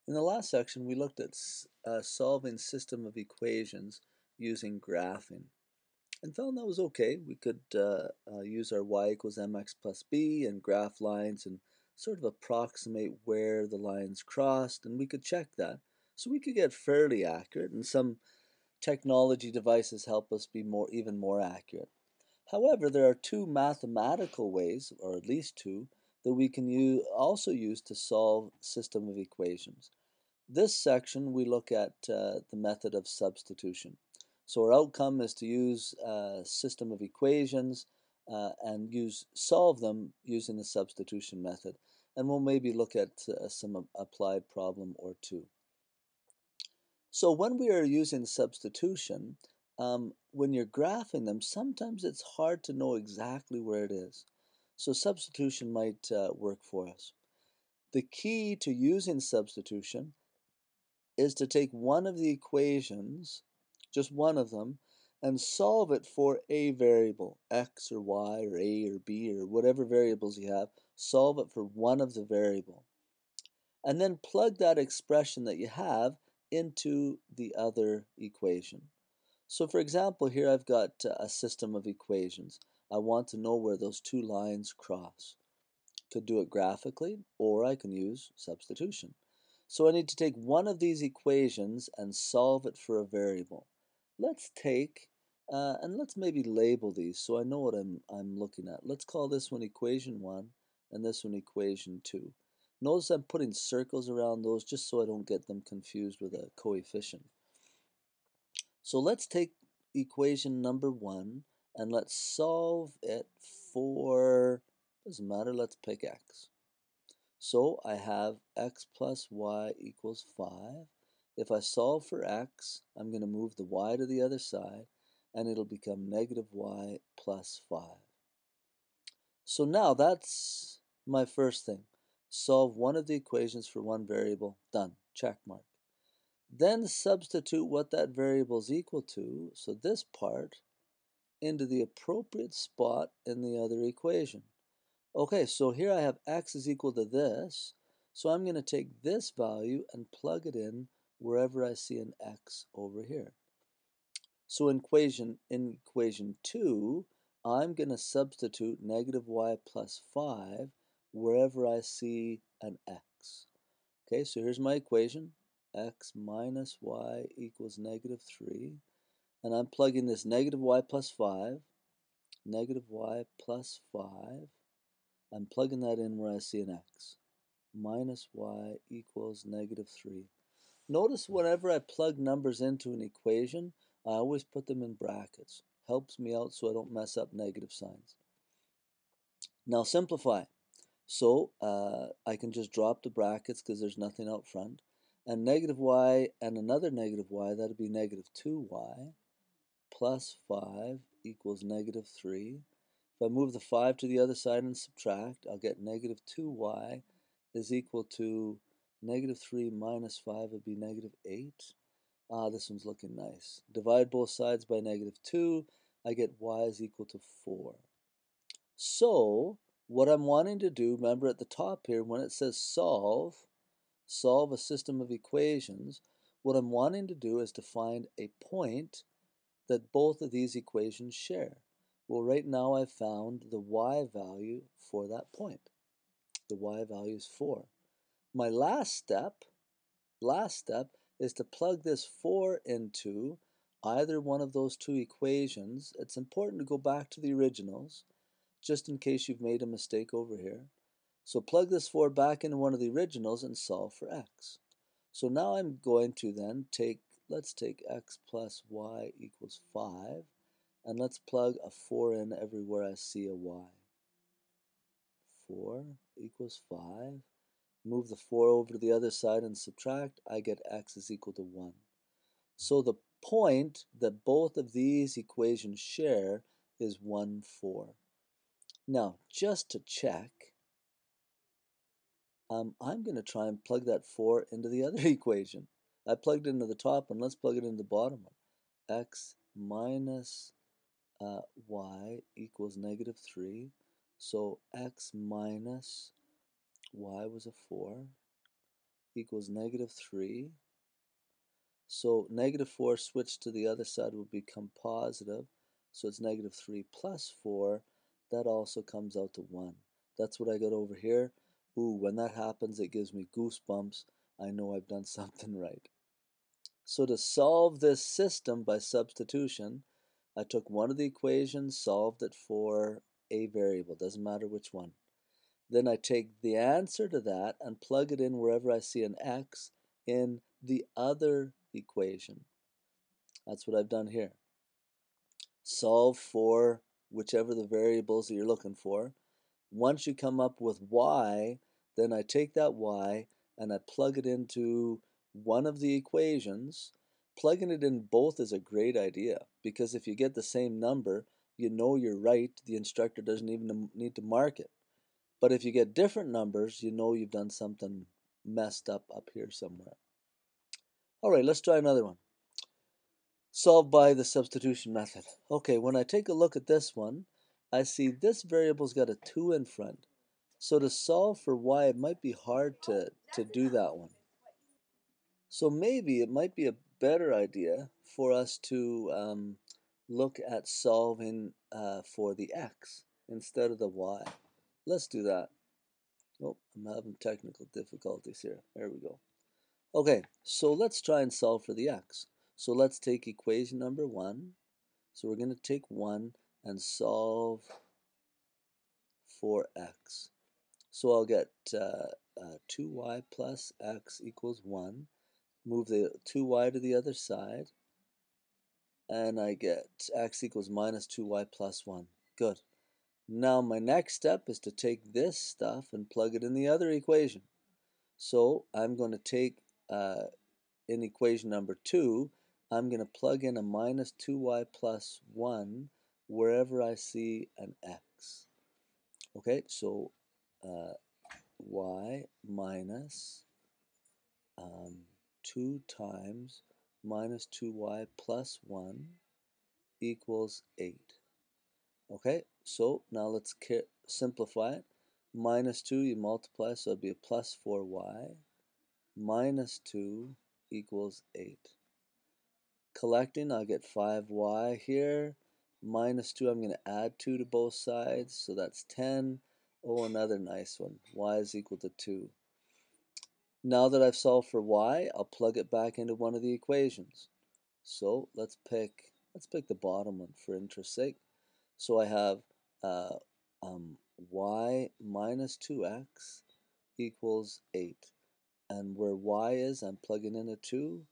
In the last section, we looked at solving system of equations using graphing and found that was okay. We could use our y equals mx plus b and graph lines and sort of approximate where the lines crossed, and we could check that. So we could get fairly accurate, and some technology devices help us be even more accurate. However, there are two mathematical ways, or at least two, that we can also use to solve system of equations. This section we look at the method of substitution. So our outcome is to use a system of equations and solve them using the substitution method. And we'll maybe look at some applied problem or two. So when we are using substitution, when you're graphing them, sometimes it's hard to know exactly where it is. So substitution might work for us. The key to using substitution is to take one of the equations, just one of them, and solve it for a variable, x or y or a or b or whatever variables you have, solve it for one of the variable. And then plug that expression that you have into the other equation. So for example, here I've got a system of equations. I want to know where those two lines cross. Could do it graphically, or I can use substitution. So I need to take one of these equations and solve it for a variable. Let's take, and let's maybe label these so I know what I'm looking at. Let's call this one equation 1 and this one equation 2. Notice I'm putting circles around those just so I don't get them confused with a coefficient. So let's take equation number 1 and let's solve it for, doesn't matter, let's pick x. So I have x plus y equals 5. If I solve for x, I'm going to move the y to the other side, and it'll become negative y plus 5. So now that's my first thing. Solve one of the equations for one variable. Done. Check mark. Then substitute what that variable is equal to, so this part, into the appropriate spot in the other equation. Okay, so here I have x is equal to this, so I'm going to take this value and plug it in wherever I see an x over here. So in equation 2, I'm going to substitute negative y plus 5 wherever I see an x. Okay, so here's my equation, x minus y equals negative 3, and I'm plugging this negative y plus 5, negative y plus 5, I'm plugging that in where I see an x. Minus y equals negative 3. Notice whenever I plug numbers into an equation, I always put them in brackets. Helps me out so I don't mess up negative signs. Now simplify. So I can just drop the brackets because there's nothing out front. And negative y and another negative y, that would be negative 2y plus 5 equals negative 3. If I move the 5 to the other side and subtract, I'll get negative 2y is equal to negative 3 minus 5 would be negative 8. This one's looking nice. Divide both sides by negative 2, I get y is equal to 4. So, what I'm wanting to do, remember at the top here, when it says solve a system of equations, what I'm wanting to do is to find a point that both of these equations share. Well, right now I've found the y value for that point. The y value is 4. My last step is to plug this 4 into either one of those two equations. It's important to go back to the originals, just in case you've made a mistake over here. So plug this 4 back into one of the originals and solve for x. So now I'm going to then let's take x plus y equals 5, and let's plug a 4 in everywhere I see a y. 4 equals 5. Move the 4 over to the other side and subtract. I get x is equal to 1. So the point that both of these equations share is 1, 4. Now, just to check, I'm going to try and plug that 4 into the other equation. I plugged it into the top one. Let's plug it into the bottom one. X minus y equals negative 3. So x minus y was a 4 equals negative 3. So negative 4 switched to the other side will become positive. So it's negative 3 plus 4. That also comes out to 1. That's what I got over here. Ooh, when that happens, it gives me goosebumps. I know I've done something right. So to solve this system by substitution, I took one of the equations, solved it for a variable. Doesn't matter which one. Then I take the answer to that and plug it in wherever I see an x in the other equation. That's what I've done here. Solve for whichever the variables that you're looking for. Once you come up with y, then I take that y and I plug it into one of the equations. Plugging it in both is a great idea because if you get the same number, you know you're right. The instructor doesn't even need to mark it. But if you get different numbers, you know you've done something messed up here somewhere. All right, let's try another one. Solved by the substitution method. Okay, when I take a look at this one, I see this variable's got a 2 in front. So to solve for y, it might be hard to do that one. So maybe it might be a better idea for us to look at solving for the x instead of the y. Let's do that. Oh, I'm having technical difficulties here. There we go. Okay, so let's try and solve for the x. So let's take equation number 1. So we're going to take 1 and solve for x. So I'll get 2y plus x equals 1. Move the 2y to the other side. And I get x equals minus 2y plus 1. Good. Now my next step is to take this stuff and plug it in the other equation. So I'm going to take, in equation number 2, I'm going to plug in a minus 2y plus 1 wherever I see an x. Okay, so y minus 2 times minus 2y plus 1 equals 8. Okay, so now let's simplify it. Minus 2 you multiply, so it'll be a plus 4y. Minus 2 equals 8. Collecting, I'll get 5y here. Minus 2, I'm going to add 2 to both sides, so that's 10. Oh, another nice one. Y is equal to 2. Now that I've solved for y, I'll plug it back into one of the equations. So let's pick the bottom one for interest's sake. So I have y minus 2x equals 8. And where y is, I'm plugging in a 2.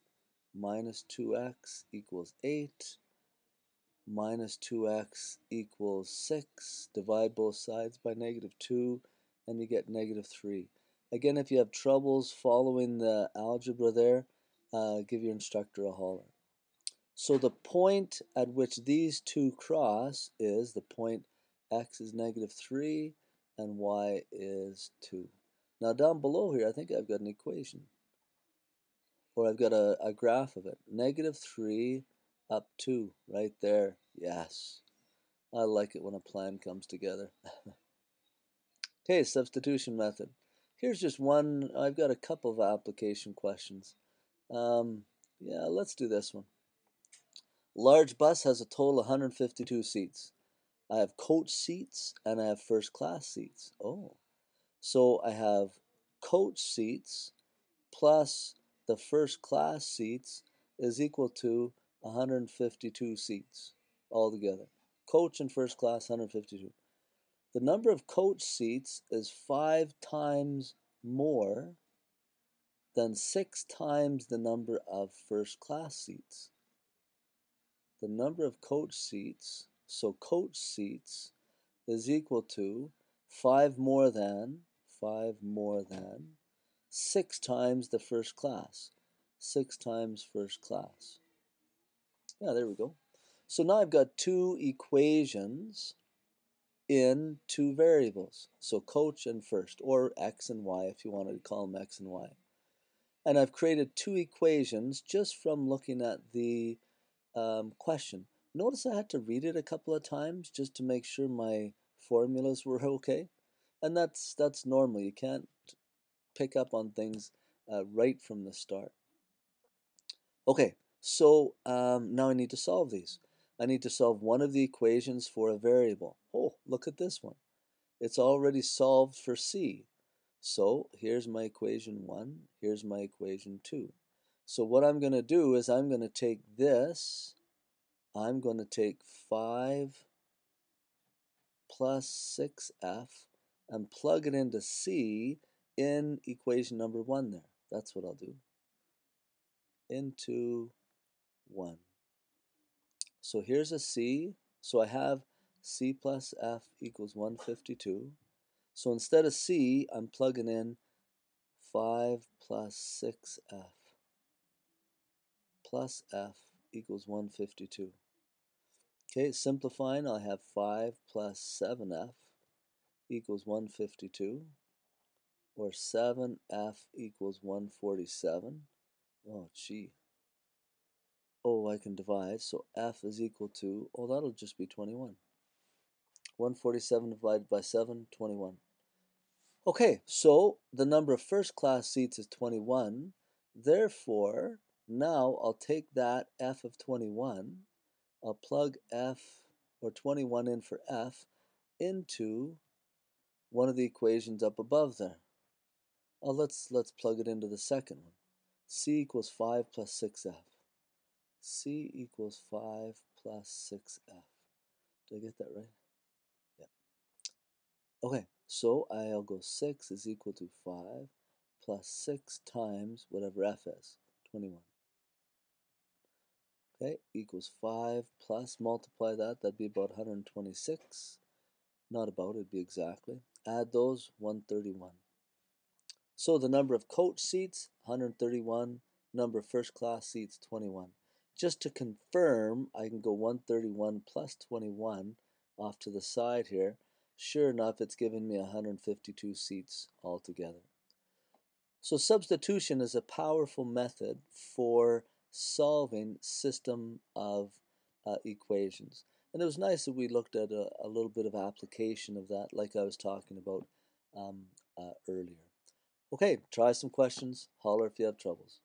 Minus 2x equals 8. Minus 2x equals 6. Divide both sides by negative 2, and you get negative 3. Again, if you have troubles following the algebra there, give your instructor a holler. So the point at which these two cross is the point x is negative 3 and y is 2. Now down below here, I think I've got an equation. Or I've got a graph of it. Negative 3 up 2, right there. Yes. I like it when a plan comes together. Okay, substitution method. Here's just one. I've got a couple of application questions. Yeah, let's do this one. Large bus has a total of 152 seats. I have coach seats and I have first class seats. Oh, so I have coach seats plus the first class seats is equal to 152 seats altogether. Coach and first class, 152. The number of coach seats is 5 times more than 6 times the number of first class seats. The number of coach seats, so coach seats is equal to 5 more than 6 times the first class. 6 times first class. Yeah, there we go. So now I've got two equations in two variables. So coach and first, or x and y if you wanted to call them x and y. And I've created two equations just from looking at the question. Notice I had to read it a couple of times just to make sure my formulas were okay. And that's normal. You can't pick up on things right from the start. Okay, so now I need to solve these. I need to solve one of the equations for a variable. Oh, look at this one. It's already solved for c. So here's my equation 1, here's my equation 2. So what I'm going to do is I'm going to take this, I'm going to take 5 plus 6f and plug it into c in equation number 1 there. That's what I'll do. Into 1. So here's a c. So I have c plus f equals 152. So instead of c, I'm plugging in 5 plus 6f plus f equals 152. Okay, simplifying, I have 5 plus 7f equals 152, or 7f equals 147. Oh, gee. Oh, I can divide, so f is equal to, oh, that'll just be 21. 147 divided by 7, 21. Okay, so the number of first class seats is 21. Therefore, now I'll take that f of 21, I'll plug f, or 21 in for f, into one of the equations up above there. Let's plug it into the second one. C equals 5 plus 6f. C equals 5 plus 6f. Did I get that right? Yeah. Okay, so I'll go 6 is equal to 5 plus 6 times whatever f is, 21. Okay, equals 5 plus, multiply that, that'd be about 126. Not about, it'd be exactly. Add those, 131. So the number of coach seats, 131. Number of first class seats, 21. Just to confirm, I can go 131 plus 21 off to the side here. Sure enough, it's giving me 152 seats altogether. So substitution is a powerful method for solving system of equations. And it was nice that we looked at a little bit of application of that, like I was talking about earlier. Okay, try some questions. Holler if you have troubles.